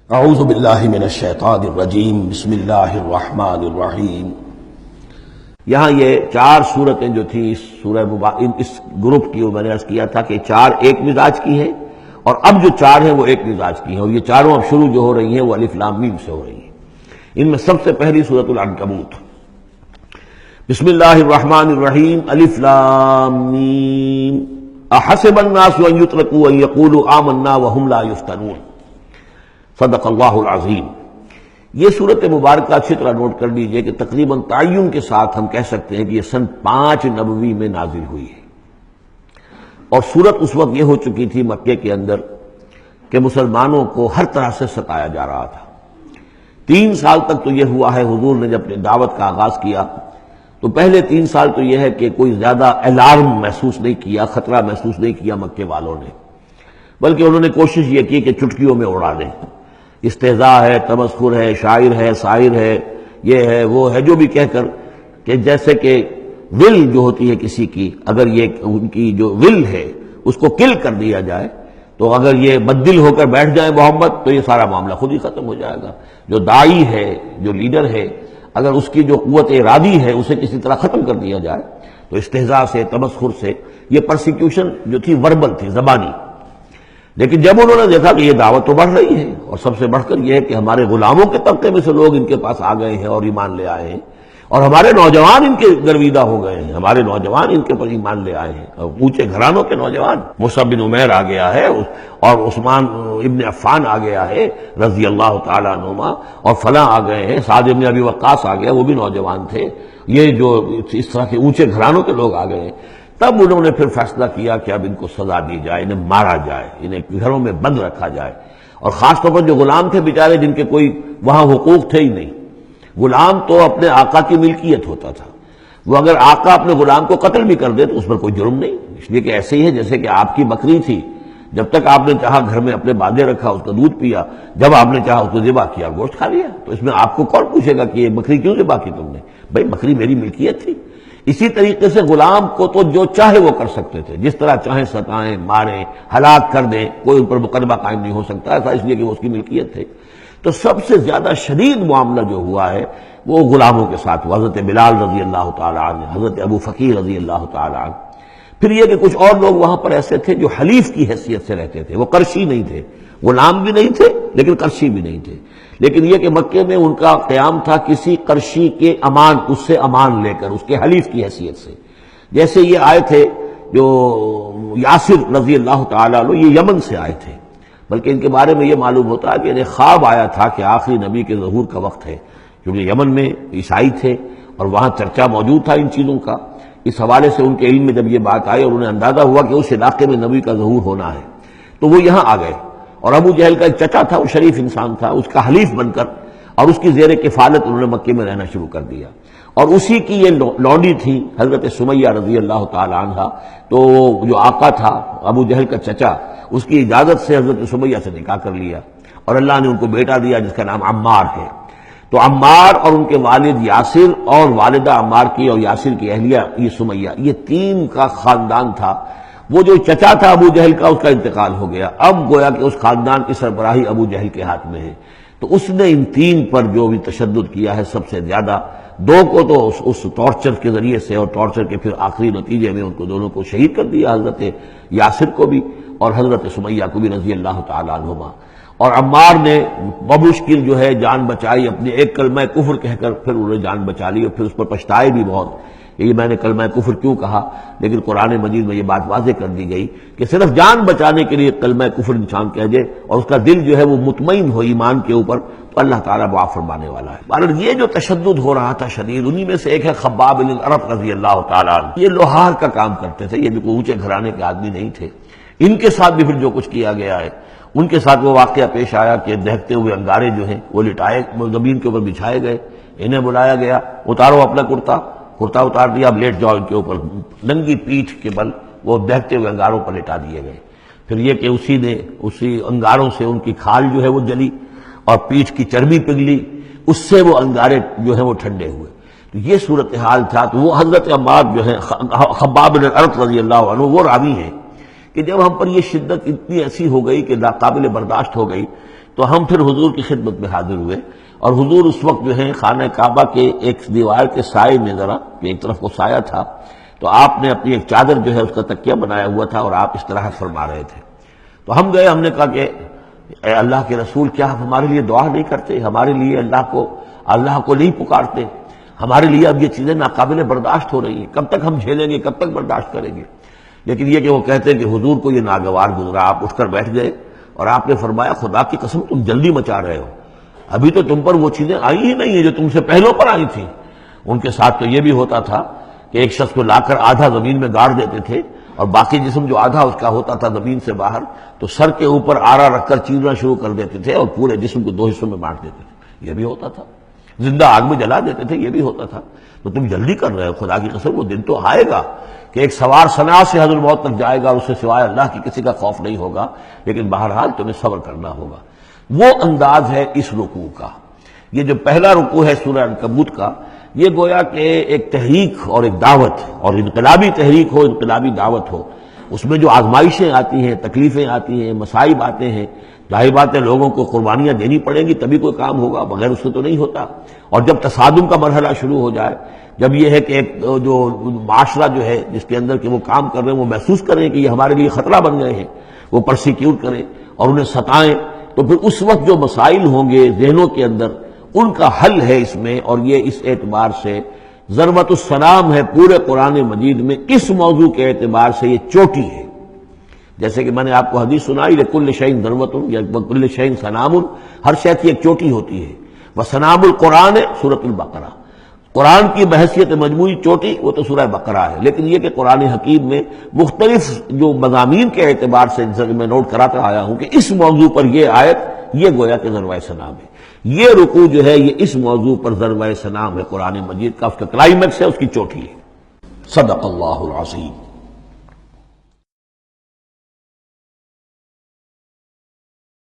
اعوذ باللہ من الشیطان الرجیم بسم اللہ الرحمن الرحیم۔ یہاں یہ چار صورتیں جو تھیں اس سورہ اس گروپ کی، میں نے عرض کیا تھا کہ چار ایک مزاج کی ہیں، اور اب جو چار ہیں وہ ایک مزاج کی ہیں، اور یہ چاروں اب شروع جو ہو رہی ہیں وہ الف لام میم سے ہو رہی ہیں۔ ان میں سب سے پہلی سورۃ العنکبوت، بسم اللہ الرحمن الرحیم، الف لام میم، احسب الناس ان یترکوا ان یقولوا آمنا وهم لا یفتنون، صدق اللہ العظیم۔ یہ صورت مبارکہ اچھی طرح نوٹ کر لیجئے کہ تقریباً تعین کے ساتھ ہم کہہ سکتے ہیں کہ یہ سن 5 نبوی میں نازل ہوئی ہے، اور صورت اس وقت یہ ہو چکی تھی مکے کے اندر کہ مسلمانوں کو ہر طرح سے ستایا جا رہا تھا۔ 3 سال تک تو یہ ہوا ہے، حضور نے جب اپنی دعوت کا آغاز کیا تو پہلے 3 سال تو یہ ہے کہ کوئی زیادہ الارم محسوس نہیں کیا، خطرہ محسوس نہیں کیا مکے والوں نے، بلکہ انہوں نے کوشش یہ کی کہ چٹکیوں میں اڑا دیں۔ استہزاء ہے، تمسخر ہے، شاعر ہے، سائر ہے، یہ ہے وہ ہے، جو بھی کہہ کر کہ جیسے کہ ول جو ہوتی ہے کسی کی، اگر یہ ان کی جو ول ہے اس کو کل کر دیا جائے تو اگر یہ بددل ہو کر بیٹھ جائے محمد تو یہ سارا معاملہ خود ہی ختم ہو جائے گا۔ جو داعی ہے، جو لیڈر ہے، اگر اس کی جو قوت ارادی ہے اسے کسی طرح ختم کر دیا جائے تو استہزاء سے، تمسخر سے، یہ پرسیکیوشن جو تھی وربل تھی، زبانی۔ لیکن جب انہوں نے دیکھا کہ یہ دعوت تو بڑھ رہی ہے، اور سب سے بڑھ کر یہ ہے کہ ہمارے غلاموں کے طبقے میں سے لوگ ان کے پاس آ گئے ہیں اور ایمان لے آئے ہیں، اور ہمارے نوجوان ان کے گرویدہ ہو گئے ہیں، ہمارے نوجوان ان کے پر ایمان لے آئے ہیں، اور اونچے گھرانوں کے نوجوان، مصعب بن عمیر آ گیا ہے، اور عثمان ابن عفان آ گیا ہے رضی اللہ تعالیٰ عنہما، اور فلاں آ گئے ہیں، سعد بن ابی وقاص آ گیا، وہ بھی نوجوان تھے، یہ جو اس طرح کے اونچے گھرانوں کے لوگ آ گئے ہیں۔ تب انہوں نے پھر فیصلہ کیا کہ اب ان کو سزا دی جائے، انہیں مارا جائے، انہیں گھروں میں بند رکھا جائے، اور خاص طور پر جو غلام تھے بیچارے، جن کے کوئی وہاں حقوق تھے ہی نہیں۔ غلام تو اپنے آقا کی ملکیت ہوتا تھا، وہ اگر آقا اپنے غلام کو قتل بھی کر دے تو اس پر کوئی جرم نہیں، اس لیے کہ ایسے ہی ہے جیسے کہ آپ کی بکری تھی، جب تک آپ نے چاہا گھر میں اپنے باندھے رکھا، اس کا دودھ پیا، جب آپ نے چاہا اس کو ذبح کیا، گوشت کھا لیا، تو اس میں آپ کو کون پوچھے گا کہ یہ بکری کیوں ذبح کی تم نے؟ بھائی بکری میری ملکیت تھی۔ اسی طریقے سے غلام کو تو جو چاہے وہ کر سکتے تھے، جس طرح چاہیں ستائیں، ماریں، ہلاک کر دیں، کوئی ان پر مقدمہ قائم نہیں ہو سکتا ایسا، اس لیے کہ وہ اس کی ملکیت تھے۔ تو سب سے زیادہ شدید معاملہ جو ہوا ہے وہ غلاموں کے ساتھ ہوا، حضرت بلال رضی اللہ تعالیٰ عنہ، حضرت ابو فقیر رضی اللہ تعالیٰ عنہ۔ پھر یہ کہ کچھ اور لوگ وہاں پر ایسے تھے جو حلیف کی حیثیت سے رہتے تھے، وہ قرشی نہیں تھے، غلام بھی نہیں تھے لیکن قرشی بھی نہیں تھے، لیکن یہ کہ مکے میں ان کا قیام تھا کسی قرشی کے امان، اس سے امان لے کر، اس کے حلیف کی حیثیت سے۔ جیسے یہ آئے تھے جو یاسر رضی اللہ تعالیٰ عنہ، یہ یمن سے آئے تھے، بلکہ ان کے بارے میں یہ معلوم ہوتا ہے کہ انہیں خواب آیا تھا کہ آخری نبی کے ظہور کا وقت ہے، کیونکہ یمن میں عیسائی تھے اور وہاں چرچا موجود تھا ان چیزوں کا۔ اس حوالے سے ان کے علم میں جب یہ بات آئی اور انہیں اندازہ ہوا کہ اس علاقے میں نبی کا ظہور ہونا ہے تو وہ یہاں آ گئے، اور ابو جہل کا ایک چچا تھا، وہ شریف انسان تھا، اس کا حلیف بن کر اور اس کی زیر کفالت انہوں نے مکے میں رہنا شروع کر دیا، اور اسی کی یہ لونڈی تھی حضرت سمیہ رضی اللہ تعالی عنہ۔ تو جو آقا تھا ابو جہل کا چچا، اس کی اجازت سے حضرت سمیہ سے نکاح کر لیا، اور اللہ نے ان کو بیٹا دیا جس کا نام عمار ہے۔ تو عمار اور ان کے والد یاسر اور والدہ عمار کی اور یاسر کی اہلیہ یہ سمیہ، یہ 3 کا خاندان تھا۔ وہ جو چچا تھا ابو جہل کا، اس کا انتقال ہو گیا، اب گویا کہ اس خاندان کی سربراہی ابو جہل کے ہاتھ میں ہے۔ تو اس نے ان 3 پر جو بھی تشدد کیا ہے سب سے زیادہ، 2 کو تو اس ٹارچر کے ذریعے سے، اور ٹارچر کے پھر آخری نتیجے میں ان کو دونوں کو شہید کر دیا، حضرت یاسر کو بھی اور حضرت سمیہ کو بھی رضی اللہ تعالیٰ عنہما۔ اور عمار نے بمشکل جو ہے جان بچائی، اپنے ایک کلمہ کفر کہہ کر پھر انہوں نے جان بچا لی، اور پھر اس پر پچھتائے بھی بہت، یہ میں نے کلمہ کفر کیوں کہا، لیکن قرآن مجید میں یہ بات واضح کر دی گئی کہ صرف جان بچانے کے لیے کلمہ کفر انسان کہہ دے اور اس کا دل جو ہے وہ مطمئن ہو ایمان کے اوپر، تو اللہ تعالیٰ معاف فرمانے والا ہے۔ بہرحال یہ جو تشدد ہو رہا تھا شدید، انہی میں سے ایک ہے خباب بن الارت رضی اللہ تعالیٰ عنہ۔ یہ لوہار کا کام کرتے تھے، یہ بھی کوئی اونچے گھرانے کے آدمی نہیں تھے۔ ان کے ساتھ بھی پھر جو کچھ کیا گیا ہے، ان کے ساتھ وہ واقعہ پیش آیا کہ دہتے ہوئے انگارے جو ہیں وہ لٹائے، زمین کے اوپر بچھائے گئے، انہیں بلایا گیا، اتارو اپنا کرتا اتار دیا، اب لیٹ جاؤ ان کے اوپر، ننگی پیٹھ کے بل وہ دہتے ہوئے انگاروں پر لٹا دیے گئے۔ پھر یہ کہ اسی انگاروں سے ان کی کھال جو ہے وہ جلی اور پیٹھ کی چربی پگھلی، اس سے وہ انگارے جو ہیں وہ ٹھنڈے ہوئے۔ تو یہ صورتحال تھا۔ تو وہ حضرت عمار جو ہے خباب بن الارت رضی اللہ عنہ، وہ راوی ہیں کہ جب ہم پر یہ شدت اتنی ایسی ہو گئی کہ ناقابل برداشت ہو گئی تو ہم پھر حضور کی خدمت میں حاضر ہوئے، اور حضور اس وقت جو ہے خانہ کعبہ کے ایک دیوار کے سائے میں، ذرا ایک طرف کو سایہ تھا، تو آپ نے اپنی ایک چادر جو ہے اس کا تکیہ بنایا ہوا تھا اور آپ اس طرح فرما رہے تھے۔ تو ہم گئے، ہم نے کہا کہ اے اللہ کے رسول، کیا آپ ہمارے لیے دعا نہیں کرتے؟ ہمارے لیے اللہ کو نہیں پکارتے؟ ہمارے لیے اب یہ چیزیں ناقابل برداشت ہو رہی ہیں، کب تک ہم جھیلیں گے، کب تک برداشت کریں گے؟ لیکن یہ کہ وہ کہتے ہیں کہ حضور کو یہ ناگوار گزرا، آپ اٹھ کر بیٹھ گئے اور آپ نے فرمایا خدا کی قسم تم جلدی مچا رہے ہو، ابھی تو تم پر وہ چیزیں آئی ہی نہیں ہیں جو تم سے پہلوں پر آئی تھیں۔ ان کے ساتھ تو یہ بھی ہوتا تھا کہ ایک شخص کو لا کر آدھا زمین میں گاڑ دیتے تھے اور باقی جسم جو آدھا اس کا ہوتا تھا زمین سے باہر، تو سر کے اوپر آرا رکھ کر چیرنا شروع کر دیتے تھے اور پورے جسم کو 2 حصوں میں بانٹ دیتے تھے، یہ بھی ہوتا تھا۔ زندہ آگ میں جلا دیتے تھے، یہ بھی ہوتا تھا۔ تو تم جلدی کر رہے ہو، خدا کی قسم وہ دن تو آئے گا کہ ایک سوار صنع سے حضر موت تک جائے گا اور اس سے سوائے اللہ کی کسی کا خوف نہیں ہوگا، لیکن بہرحال تمہیں صبر کرنا ہوگا۔ وہ انداز ہے اس رکوع کا۔ یہ جو پہلا رکوع ہے سورہ عنکبوت کا، یہ گویا کہ ایک تحریک اور ایک دعوت، اور انقلابی تحریک ہو، انقلابی دعوت ہو۔ اس میں جو آزمائشیں آتی ہیں، تکلیفیں آتی ہیں، مصائب آتے ہیں، ظاہر بات ہے لوگوں کو قربانیاں دینی پڑیں گی تبھی کوئی کام ہوگا، بغیر اس سے تو نہیں ہوتا۔ اور جب تصادم کا مرحلہ شروع ہو جائے، جب یہ ہے کہ ایک جو معاشرہ جو ہے جس کے اندر کہ وہ کام کر رہے ہیں وہ محسوس کریں کہ یہ ہمارے لیے خطرہ بن گئے ہیں، وہ پرسیکیوٹ کریں اور انہیں ستائیں، تو پھر اس وقت جو مسائل ہوں گے ذہنوں کے اندر، ان کا حل ہے اس میں۔ اور یہ اس اعتبار سے ضربۃ السلام ہے پورے قرآن مجید میں، اس موضوع کے اعتبار سے یہ چوٹی ہے۔ جیسے کہ میں نے آپ کو حدیث سنائی، لکل شیء ضربۃ یا کل شیء سنام، ہر شے کی ایک چوٹی ہوتی ہے۔ وسنام القرآن سورۃ البقرہ، قرآن کی بحیثیت مجموعی چوٹی وہ تو سورہ بقرہ ہے، لیکن یہ کہ قرآن حکیم میں مختلف جو مضامین کے اعتبار سے میں نوٹ کراتا آیا ہوں کہ اس موضوع پر یہ آیت یہ گویا کہ ضربۂ سلام ہے، یہ رکوع جو ہے یہ اس موضوع پر ضربۂ سلام ہے قرآن مجید کا، اس کا کلائمیکس ہے، اس کی چوٹی ہے۔ صدق اللہ العظیم۔